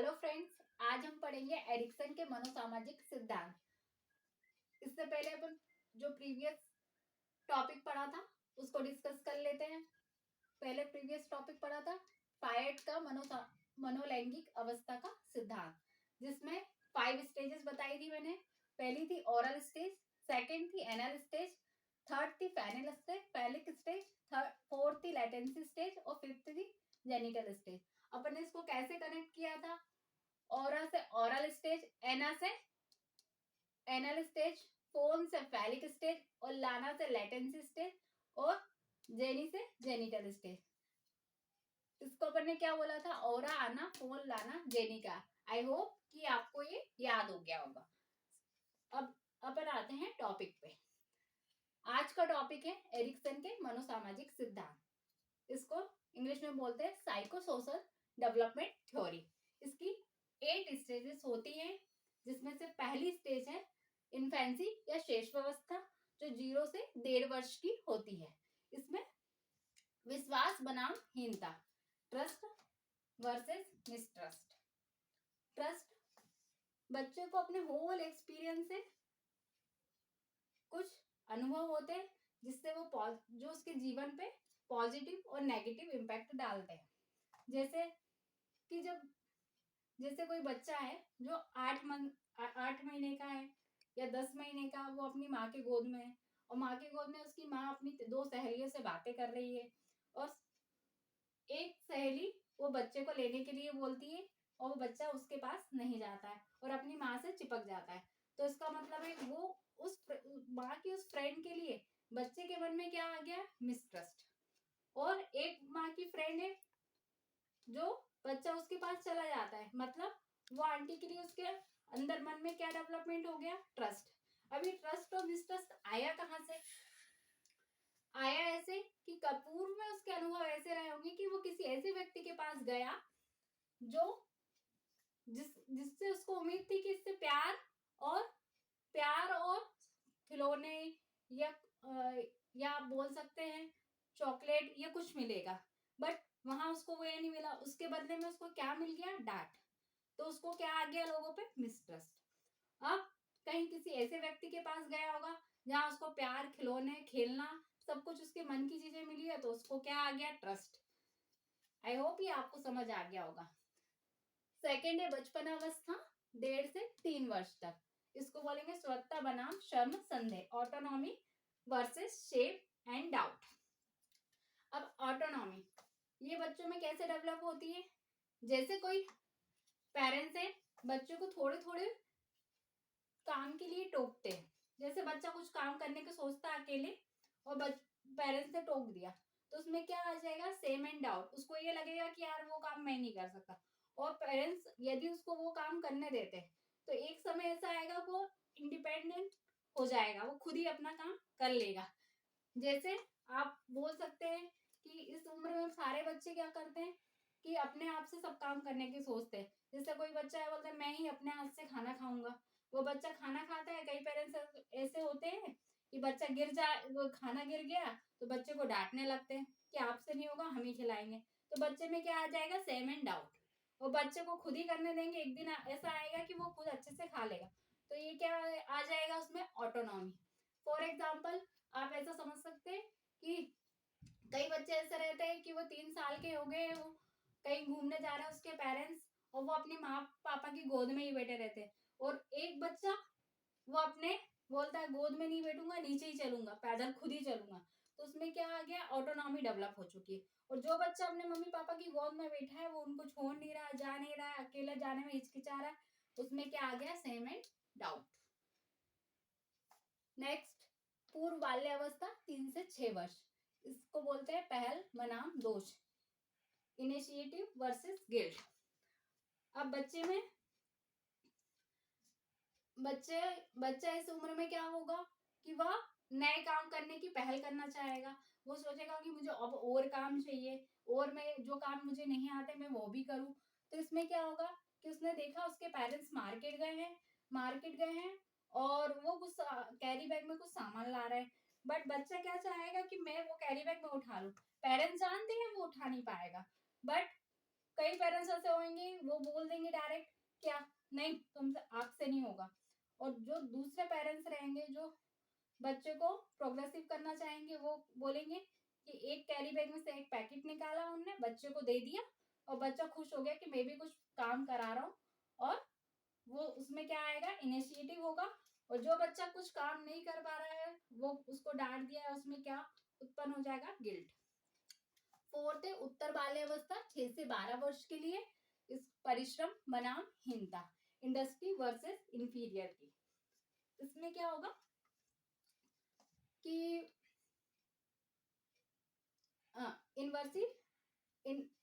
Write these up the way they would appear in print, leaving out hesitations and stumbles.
Hello friends, आज हम पढ़ेंगे एरिक्सन के मनोसामाजिक सिद्धांत। इससे पहले अपन जो प्रीवियस टॉपिक पढ़ा था उसको डिस्कस कर लेते हैं। पहले प्रीवियस टॉपिक पढ़ा था फायट का मनोलैंगिक अवस्था का सिद्धांत, जिसमें 5 स्टेजेस बताई थी मैंने। पहली थी ओरल स्टेज, सेकंड थी एनल स्टेज, थर्ड थी पैलिक स्टेज, फोर्थ थी लेटेंसी स्टेज और फिफ्थ थी जेनिटल स्टेज। अपन ने इसको कैसे कनेक्ट किया था? ओरा से ओरल स्टेज, एना से एनल स्टेज, फोन से फैलिक स्टेज और लाना से लेटेंसी स्टेज और जेनी से जेनिटल स्टेज। इसको अपन ने क्या बोला था? ओरा आना, फोन लाना, जेनी का। आई होप कि आपको ये याद हो गया होगा। अब अपन आते हैं टॉपिक पे। आज का टॉपिक है एरिक्सन के मनोसामाजिक सिद्धांत। इसको इंग्लिश में बोलते हैं साइको सोशल डेवलपमेंट थ्योरी। इसकी 8 स्टेजेस होती हैं, जिसमें से पहली स्टेज है इन्फेंसी या शेषावस्था, जो 0 से 1.5 वर्ष की होती है। इसमें विश्वास बनाम हीनता, ट्रस्ट वर्सेस मिसट्रस्ट। ट्रस्ट, बच्चे को अपने होल एक्सपीरियंस से कुछ अनुभव होते हैं जिससे वो जो उसके जीवन पे पॉजिटिव और नेगेटिव इम्पैक्ट डालते हैं। जैसे कि जैसे कोई बच्चा है जो 8 महीने का है या 10 महीने का, वो अपनी माँ के गोद में है और माँ के गोद में उसकी माँ अपनी 2 सहेलियों से बातें कर रही है और एक सहेली वो बच्चे को लेने के लिए बोलती है और वो बच्चा उसके पास नहीं जाता है और अपनी माँ से चिपक जाता है। तो इसका मतलब है वो उस माँ की उस फ्रेंड के लिए बच्चे के मन में क्या आ गया? मिसट्रस्ट। और एक माँ की फ्रेंड है जो बच्चा उसके पास चला जाता है, मतलब वो आंटी के लिए उसके अंदर मन में क्या डेवलपमेंट हो गया? ट्रस्ट। अभी ट्रस्ट और मिसट्रस्ट आया कहाँ से? आया ऐसे कि पूर्व में उसके अनुभव ऐसे रहे होंगे कि वो किसी ऐसे व्यक्ति के पास गया जो जिससे उसको उम्मीद थी कि इससे प्यार और खिलौने या या आप बोल सकते हैं चॉकलेट या कुछ मिलेगा, बट वहां उसको वो ये नहीं मिला। उसके बदले में उसको क्या मिल गया? डांट। तो उसको क्या आ गया? लोगों पे मिसट्रस्ट। अब कहीं किसी ऐसे व्यक्ति के पास गया होगा जहां उसको प्यार, खिलौने, खेलना, सब कुछ उसके मन की चीजें मिली है, तो उसको क्या आ गया? ट्रस्ट। आई होप ये आपको समझ आ गया होगा। सेकेंड है बचपन अवस्था, 1.5 से 3 वर्ष तक। इसको बोलेंगे स्वतः बनाम शर्म संदेह, autonomy versus shape and doubt. अब ऑटोनॉमी ये बच्चों में कैसे डेवलप होती है? जैसे कोई पेरेंट्स है, बच्चों को थोड़े थोड़े काम के लिए टोकते हैं। जैसे बच्चा कुछ काम करने को सोचता है अकेले और पेरेंट्स ने टोक दिया, तो उसमें क्या आ जाएगा? Same and doubt. उसको ये लगेगा कि यार वो काम मैं नहीं कर सकता। और पेरेंट्स यदि उसको वो काम करने देते हैं तो एक समय ऐसा आएगा वो इंडिपेंडेंट हो जाएगा, वो खुद ही अपना काम कर लेगा। जैसे आप बोल सकते हैं कि इस उम्र में सारे बच्चे क्या करते हैं कि अपने आप से सब काम करने की सोचते हैं। जैसे कोई बच्चा है, बोलता है मैं ही अपने हाथ से खाना खाऊंगा, वो बच्चा खाना खाता है। कई पेरेंट्स ऐसे होते हैं कि बच्चा वो खाना गिर गया तो बच्चे को डांटने लगते हैं कि आपसे नहीं होगा, हम ही खिलाएंगे। तो बच्चे में क्या आ जाएगा? Same and doubt. वो बच्चे को खुद ही करने देंगे, एक दिन ऐसा आएगा कि वो खुद अच्छे से खा लेगा। तो ये क्या आ जाएगा उसमें? ऑटोनॉमी। फॉर एग्जाम्पल आप ऐसा समझ सकते हैं कि कई बच्चे ऐसे रहते हैं कि वो 3 साल के हो गए, वो कहीं घूमने जा रहे हैं उसके पेरेंट्स, और वो अपनी माँ पापा की गोद में ही बैठे रहते हैं। और एक बच्चा वो अपने बोलता है गोद में नहीं बैठूंगा, नीचे ही चलूंगा, पैदल खुद ही चलूंगा। तो उसमें क्या आ गया? ऑटोनॉमी डेवलप हो चुकी है। और जो बच्चा अपने मम्मी पापा की गोद में बैठा है, वो उनको छोड़ नहीं रहा, जा नहीं रहा है, अकेले जाने में हिचकिचा रहा है, उसमें क्या आ गया? Same and doubt. नेक्स्ट, पूर्व बाल्यावस्था 3 से 6 वर्ष। इसको बोलते हैं पहल बनाम दोष, इनिशिएटिव वर्सेस गिल्ट। अब बच्चा इस उम्र में क्या होगा कि वह नए काम करने की पहल करना चाहेगा। वो सोचेगा कि मुझे अब और काम चाहिए और मैं जो काम मुझे नहीं आते मैं वो भी करूं। तो इसमें क्या होगा कि उसने देखा उसके पेरेंट्स मार्केट गए हैं और वो कुछ कैरी बैग में कुछ सामान ला रहे हैं, बट बच्चा क्या चाहेगा कि मैं वो कैरी बैग में उठा लूं। पेरेंट्स जानते हैं वो उठा नहीं पाएगा, बट कई पेरेंट्स ऐसे होंगे वो बोल देंगे डायरेक्ट क्या नहीं तुमसे आपसे नहीं होगा, और जो दूसरे पेरेंट्स रहेंगे जो बच्चे को प्रोग्रेसिव करना चाहेंगे वो बोलेंगे कि एक कैरी बैग में से एक पैकेट निकाला उनने बच्चे को दे दिया और बच्चा खुश हो गया कि मैं भी कुछ काम करा रहा हूँ, और वो उसमें क्या आएगा इनिशिएटिव होगा, और जो बच्चा कुछ काम नहीं कर पा रहा है वो उसको डांट दिया है उसमें क्या उत्पन्न हो जाएगा गिल्ट। फोर्थ है उत्तर बाल्यावस्था 6 से 12 वर्ष के लिए, इस परिश्रम बनाम हीनता, इंडस्ट्री वर्सेस इंफीरियरिटी। इसमें क्या होगा कि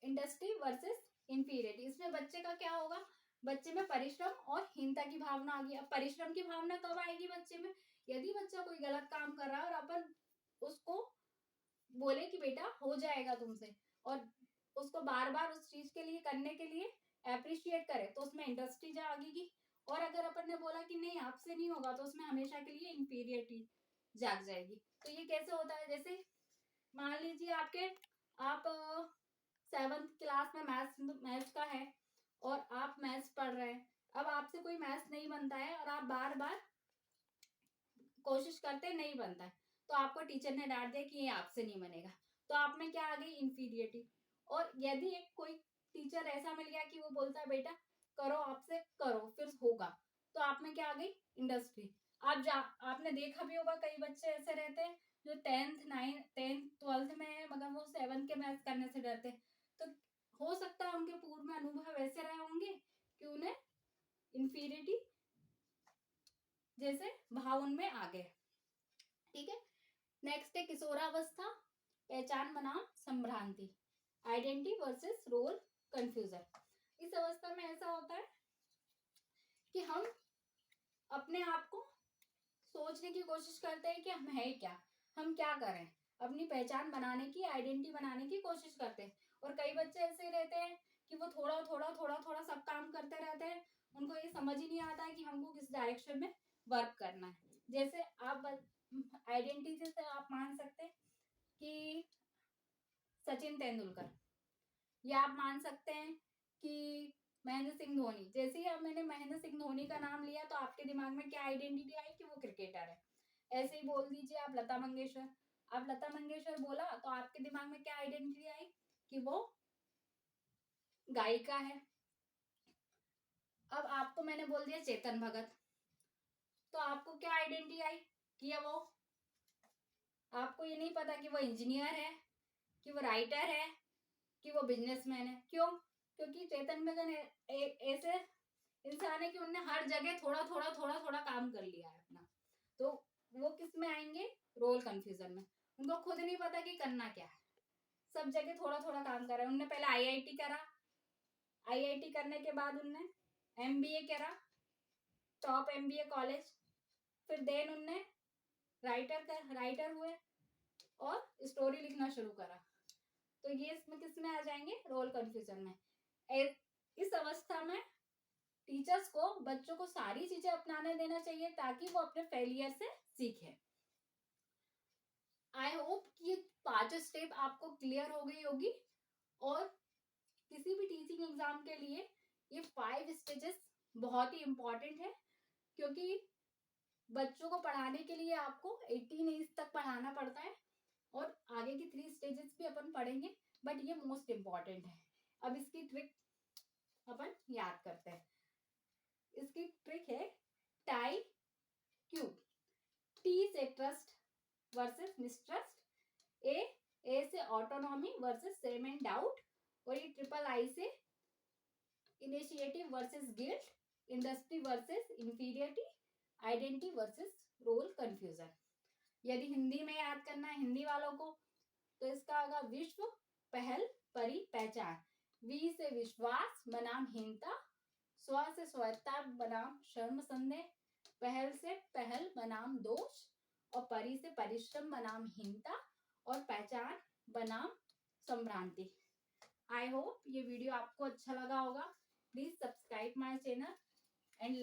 इंडस्ट्री वर्सेस इंफीरियरिटी, इसमें बच्चे का क्या होगा, बच्चे में परिश्रम और हीनता की भावना आ गई। अब परिश्रम की भावना कब आएगी बच्चे में, यदि बच्चा कोई गलत काम कर रहा है और अपन उसको बोले कि बेटा हो जाएगा तुमसे, और उसको बार बार उस चीज के लिए करने के लिए अप्रिशिएट करे तो उसमें इंडस्ट्री जागेगी, और अगर अपन ने बोला कि नहीं आपसे नहीं होगा तो उसमें हमेशा के लिए इंफीरियरिटी जाग जाएगी। तो ये कैसे होता है, जैसे मान लीजिए आप 7th क्लास में मैथ्स का है और आप मैथ्स पढ़ रहे हैं, अब आपसे कोई मैथ्स नहीं बनता है और आप बार बार कोशिश करते नहीं बनता है, तो आपको टीचर ने डांट दिया कि ये आपसे नहीं बनेगा, तो आप में क्या आ गई इंफीरियरिटी। और यदि एक कोई टीचर ऐसा मिल गया कि वो बोलता है बेटा करो आपसे करो फिर होगा, तो आप में क्या आ गई इंडस्ट्री। आपने देखा भी होगा कई बच्चे ऐसे रहते हैं जो 10th 12th में है मगर वो 7th के मैथ्स करने से डरते, तो हो सकता है उनके पूर्व में अनुभव ऐसे रहे होंगे कि उन्हें इंफीरियरिटी जैसे भाव उनमें आ गए। ठीक है, नेक्स्ट है किशोरावस्था, पहचान बनाम संभ्रांति, आइडेंटिटी वर्सेस रोल कंफ्यूजन। इस अवस्था में ऐसा होता है कि हम अपने आप को सोचने की कोशिश करते हैं कि हम है क्या, हम क्या करें, अपनी पहचान बनाने की आइडेंटिटी बनाने की कोशिश करते हैं। और कई बच्चे ऐसे रहते हैं कि वो थोड़ा थोड़ा थोड़ा थोड़ा सब काम करते रहते हैं, उनको ये समझ ही नहीं आता है कि हमको किस डायरेक्शन में वर्क करना है। जैसे आप आइडेंटिटी से आप मान सकते हैं कि सचिन तेंदुलकर, या आप मान सकते हैं कि महेंद्र सिंह धोनी। जैसे ही अब मैंने महेंद्र सिंह धोनी का नाम लिया तो आपके दिमाग में क्या आइडेंटिटी आई कि वो क्रिकेटर है। ऐसे ही बोल दीजिए आप लता मंगेशकर, आप लता मंगेशकर बोला तो आपके दिमाग में क्या आइडेंटिटी आई कि वो गायिका है। अब आपको मैंने बोल दिया चेतन भगत, तो आपको क्या आइडेंटिटी आई कि वो, आपको ये नहीं पता कि वो इंजीनियर है, कि वो राइटर है, कि वो बिजनेसमैन है। क्यों, क्योंकि चेतन भगत ऐसे इंसान है कि उनने हर जगह थोड़ा थोड़ा थोड़ा थोड़ा काम कर लिया है अपना, तो वो किस में आएंगे रोल कंफ्यूजन में, उनको खुद नहीं पता कि करना क्या है, सब जगह थोड़ा थोड़ा काम कर रहे हैं। उनने पहले आईआईटी करा, आईआईटी करने के बाद उनने एमबीए करा, टॉप एमबीए कॉलेज, फिर देन उनने राइटर हुए और स्टोरी लिखना शुरू करा, तो ये इसमें किस में आ जाएंगे रोल कंफ्यूजन में। इस अवस्था में टीचर्स को बच्चों को सारी चीजें अपनाने देना चाहिए ताकि वो अपने फेलियर से सीखे। आई होप कि 5 स्टेप आपको क्लियर हो गई होगी, और किसी भी टीचिंग एग्जाम के लिए ये 5 स्टेजेस बहुत ही इंपॉर्टेंट है, क्योंकि बच्चों को पढ़ाने के लिए आपको 18 एज तक पढ़ाना पड़ता है, और आगे की 3 स्टेजेस भी अपन पढ़ेंगे, बट ये मोस्ट इम्पॉर्टेंट है। अब इसकी ट्रिक अपन याद करते हैं। इसकी ट्रिक है टाई क्यूब। टी से ट्रस्ट वर्सेस मिसट्रस्ट, ए से autonomy versus shame and doubt, और ये ट्रिपल आई से initiative versus guilt, industry versus inferiority, identity versus role confusion. यदि हिंदी में याद करना है हिंदी वालों को तो इसका होगा विश्व पहल परी पहचान, वी से विश्वास बनाम हीनता, स्व से स्वायत्ता बनाम शर्म संदेह, पहल से पहल बनाम दोष, और परी से परिश्रम बनाम हीनता, और पहचान बनाम संभ्रांति। आई होप ये वीडियो आपको अच्छा लगा होगा। Please subscribe my channel and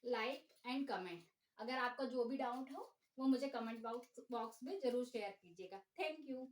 like and comment. अगर आपका जो भी डाउट हो वो मुझे कमेंट बॉक्स में जरूर शेयर कीजिएगा। Thank you.